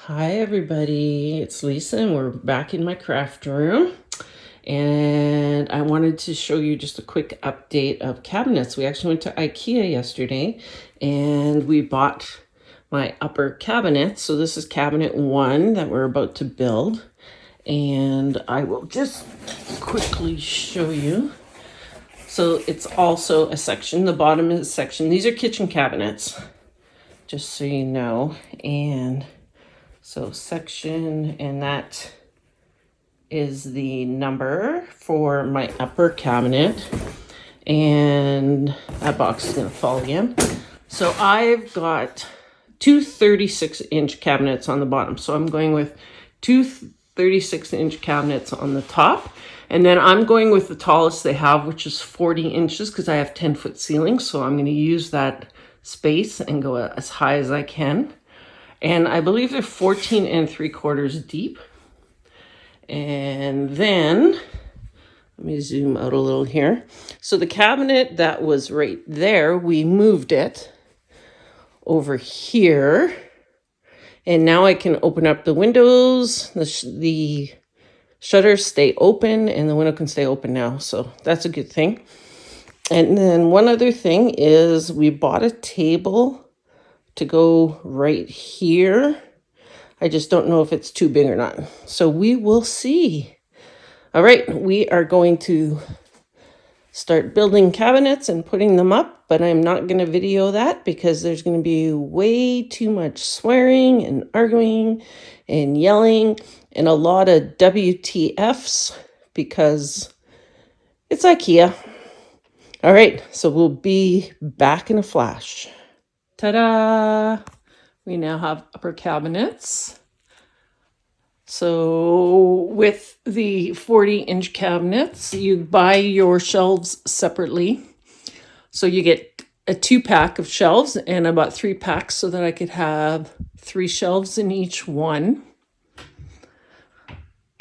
Hi everybody, it's Lisa and we're back in my craft room, and I wanted to show you just a quick update of cabinets. We actually went to IKEA yesterday and we bought my upper cabinet. So this is cabinet 1 that we're about to build, and I will just quickly show you. So it's also a section, the bottom is a section. These are kitchen cabinets, just so you know. And so section, and that is the number for my upper cabinet. And that box is going to fall again. So I've got two 36-inch cabinets on the bottom. So I'm going with two 36-inch cabinets on the top. And then I'm going with the tallest they have, which is 40 inches, because I have 10-foot ceilings. So I'm going to use that space and go as high as I can. And I believe they're 14 3/4 deep. And then, let me zoom out a little here. So the cabinet that was right there, we moved it over here. And now I can open up the windows. The shutters stay open and the window can stay open now. So that's a good thing. And then one other thing is we bought a table to go right here. I just don't know if it's too big or not. So we will see. All right, we are going to start building cabinets and putting them up, but I'm not going to video that because there's going to be way too much swearing and arguing and yelling and a lot of WTFs because it's IKEA. All right, so we'll be back in a flash. Ta-da! We now have upper cabinets. So with the 40-inch cabinets, you buy your shelves separately. So you get a 2-pack of shelves, and I bought 3 packs so that I could have 3 shelves in each one.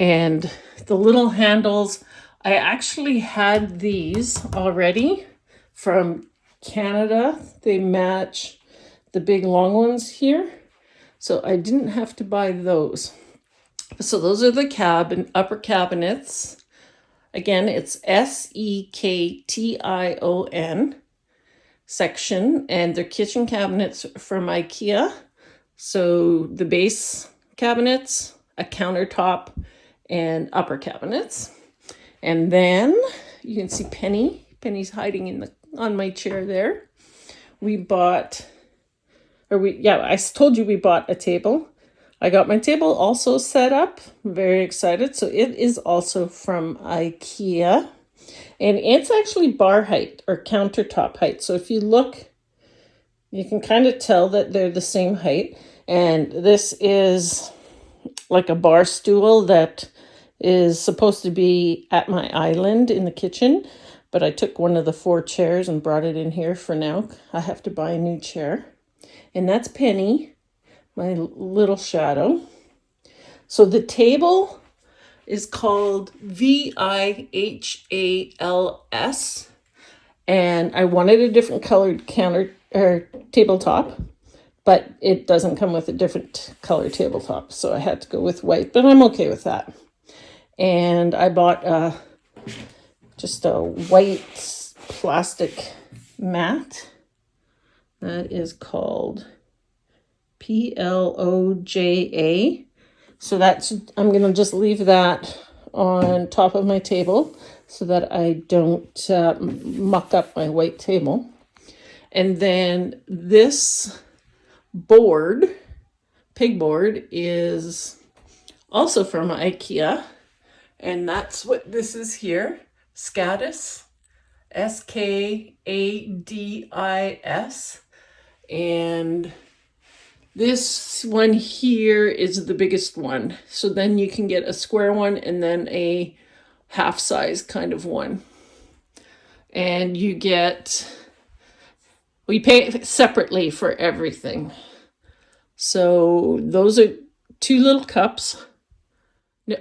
And the little handles, I actually had these already from Canada. They match the big long ones here. So I didn't have to buy those. So those are the upper cabinets. Again, it's SEKTION section, and they're kitchen cabinets from IKEA. So the base cabinets, a countertop, and upper cabinets. And then you can see Penny. Penny's hiding on my chair there. I told you we bought a table. I got my table also set up. I'm very excited. So it is also from IKEA. And it's actually bar height or countertop height. So if you look, you can kind of tell that they're the same height. And this is like a bar stool that is supposed to be at my island in the kitchen. But I took one of the 4 chairs and brought it in here for now. I have to buy a new chair. And that's Penny, my little shadow. So the table is called VIHALS, and I wanted a different colored tabletop, but it doesn't come with a different color tabletop, so I had to go with white, but I'm okay with that. And I bought just a white plastic mat that is called PLOJA. So I'm going to just leave that on top of my table so that I don't muck up my white table. And then this pegboard, is also from IKEA. And that's what this is here. Skadis. SKADIS. And this one here is the biggest one. So then you can get a square one and then a half size kind of one. And you pay separately for everything. So those are 2 little cups.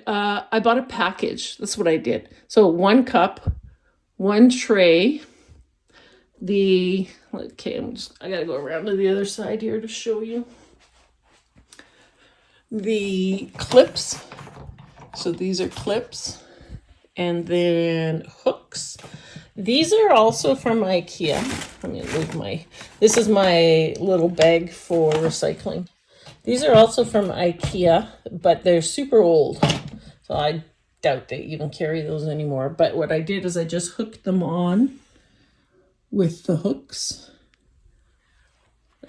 I bought a package. That's what I did. So 1 cup, 1 tray. I gotta go around to the other side here to show you. the clips. So these are clips, and then hooks. These are also from IKEA. Let me leave this is my little bag for recycling. These are also from IKEA, but they're super old. So I doubt they even carry those anymore. But what I did is I just hooked them on with the hooks.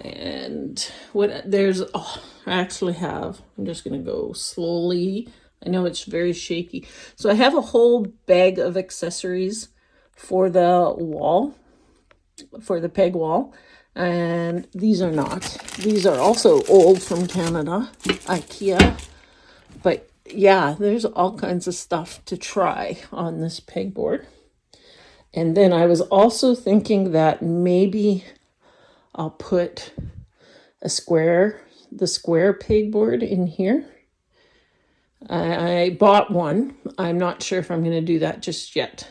And I actually have, I'm just going to go slowly. I know it's very shaky. So I have a whole bag of accessories for the wall, for the peg wall. And these are not. These are also old from Canada, IKEA. But yeah, there's all kinds of stuff to try on this pegboard. And then I was also thinking that maybe I'll put the square pegboard in here. I bought one. I'm not sure if I'm going to do that just yet.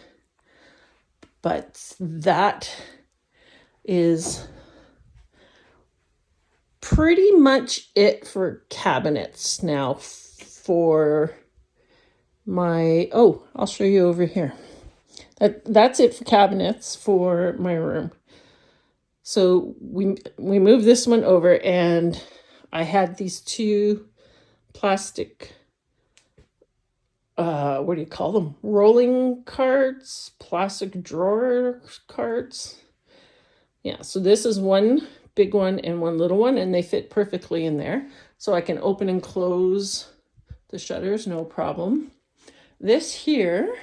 But that is pretty much it for cabinets now for my, I'll show you over here. That's it for cabinets for my room. So we moved this one over, and I had these two plastic, what do you call them? Rolling cards, plastic drawer cards. Yeah, so this is one big one and one little one, and they fit perfectly in there. So I can open and close the shutters, no problem. This here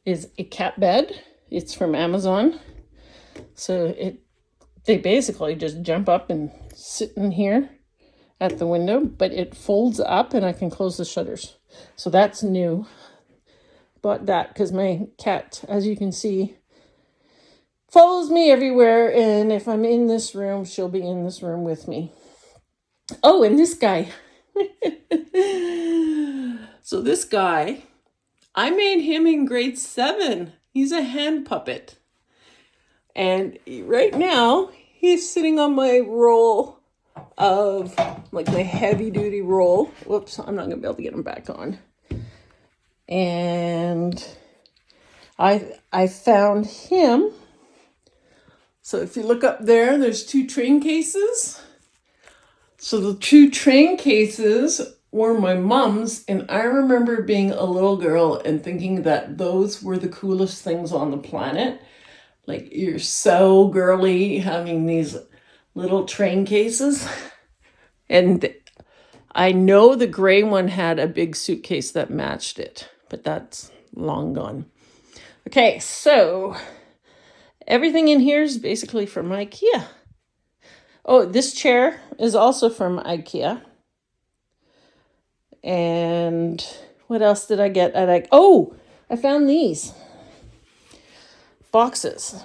is a cat bed. It's from Amazon. So they basically just jump up and sit in here at the window, but it folds up and I can close the shutters. So that's new. Bought that because my cat, as you can see, follows me everywhere, and if I'm in this room, she'll be in this room with me. Oh, and this guy. So this guy, I made him in grade 7. He's a hand puppet. And right now, he's sitting on my roll of, like, my heavy duty roll. Whoops, I'm not going to be able to get him back on. And I found him. So if you look up there, there's 2 train cases. So the 2 train cases were my mom's, and I remember being a little girl and thinking that those were the coolest things on the planet. Like, you're so girly having these little train cases. And I know the gray one had a big suitcase that matched it, but that's long gone. Okay, so everything in here is basically from IKEA. Oh, this chair is also from IKEA. And what else did I get at IKEA? Oh, I found these boxes.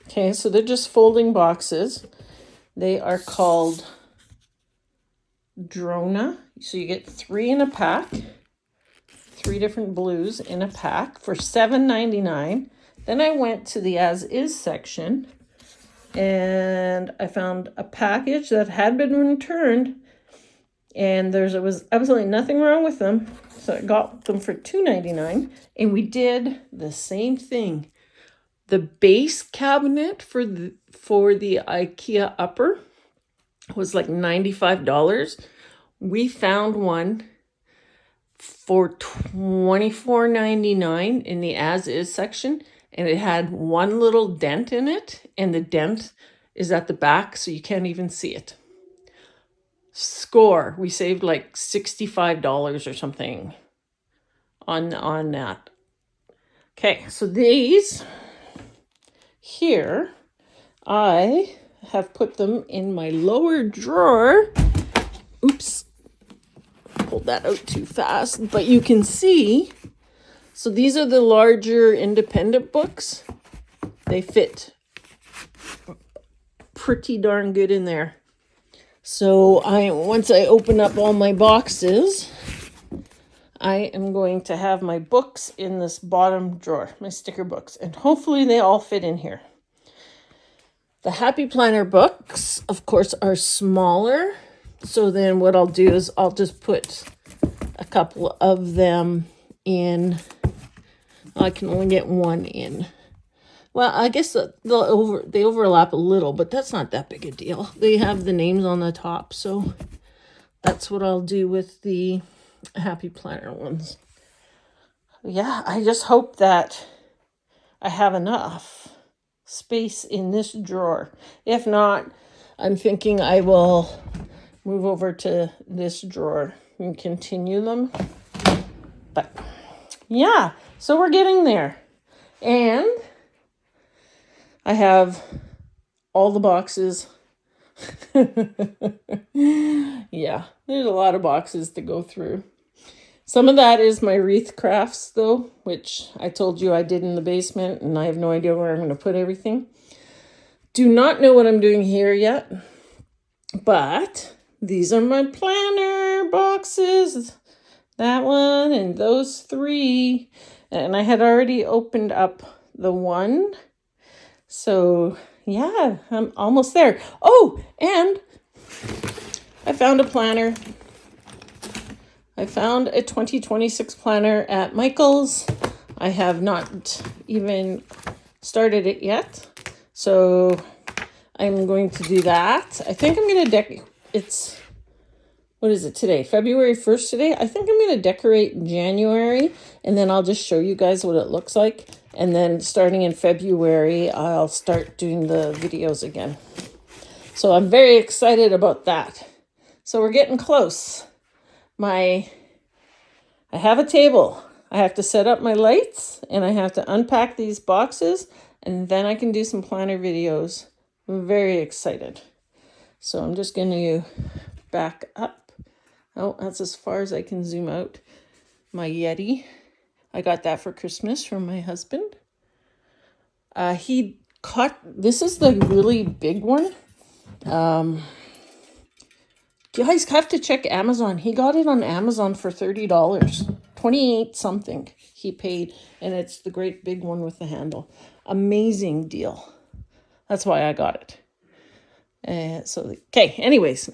Okay, so they're just folding boxes. They are called Drona. So you get 3 in a pack. 3 different blues in a pack for $7.99. Then I went to the as is section, and I found a package that had been returned, and there was absolutely nothing wrong with them. So I got them for $2.99, and we did the same thing. The base cabinet for the IKEA upper was like $95. We found one for $24.99 in the as is section, and it had one little dent in it, and the dent is at the back, so you can't even see it. Score, we saved like $65 or something on that. Okay, so these here, I have put them in my lower drawer. Oops, pulled that out too fast, but you can see. So these are the larger independent books. They fit pretty darn good in there. So once I open up all my boxes, I am going to have my books in this bottom drawer, my sticker books, and hopefully they all fit in here. The Happy Planner books, of course, are smaller So then what I'll do is I'll just put a couple of them in. I can only get one in. Well, I guess they overlap a little, but that's not that big a deal. They have the names on the top, so that's what I'll do with the Happy Planner ones. Yeah, I just hope that I have enough space in this drawer. If not, I'm thinking I will move over to this drawer and continue them. But yeah, so we're getting there. And I have all the boxes. Yeah, there's a lot of boxes to go through. Some of that is my wreath crafts, though, which I told you I did in the basement, and I have no idea where I'm going to put everything. Do not know what I'm doing here yet, but these are my planner boxes. That one and those three. And I had already opened up the one. So, yeah, I'm almost there. Oh, and I found a planner. I found a 2026 planner at Michael's. I have not even started it yet. So I'm going to do that. I think I'm going to what is it today? February 1st today? I think I'm going to decorate in January, and then I'll just show you guys what it looks like. And then starting in February, I'll start doing the videos again. So I'm very excited about that. So we're getting close. I have a table. I have to set up my lights, and I have to unpack these boxes, and then I can do some planner videos. I'm very excited. So I'm just going to back up. Oh, that's as far as I can zoom out. My Yeti. I got that for Christmas from my husband. This is the really big one. You guys have to check Amazon. He got it on Amazon for $30. 28 something he paid, and it's the great big one with the handle. Amazing deal. That's why I got it. Okay, anyways.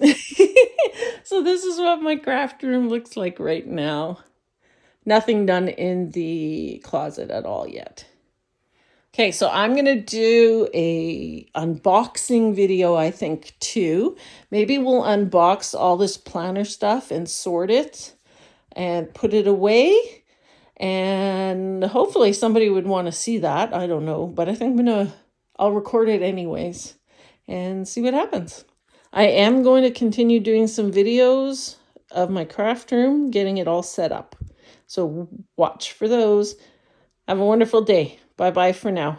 So this is what my craft room looks like right now. Nothing done in the closet at all yet. Okay, so I'm going to do a unboxing video, I think, too. Maybe we'll unbox all this planner stuff and sort it and put it away. And hopefully somebody would want to see that. I don't know, but I think I'll record it anyways and see what happens. I am going to continue doing some videos of my craft room, getting it all set up. So watch for those. Have a wonderful day. Bye-bye for now.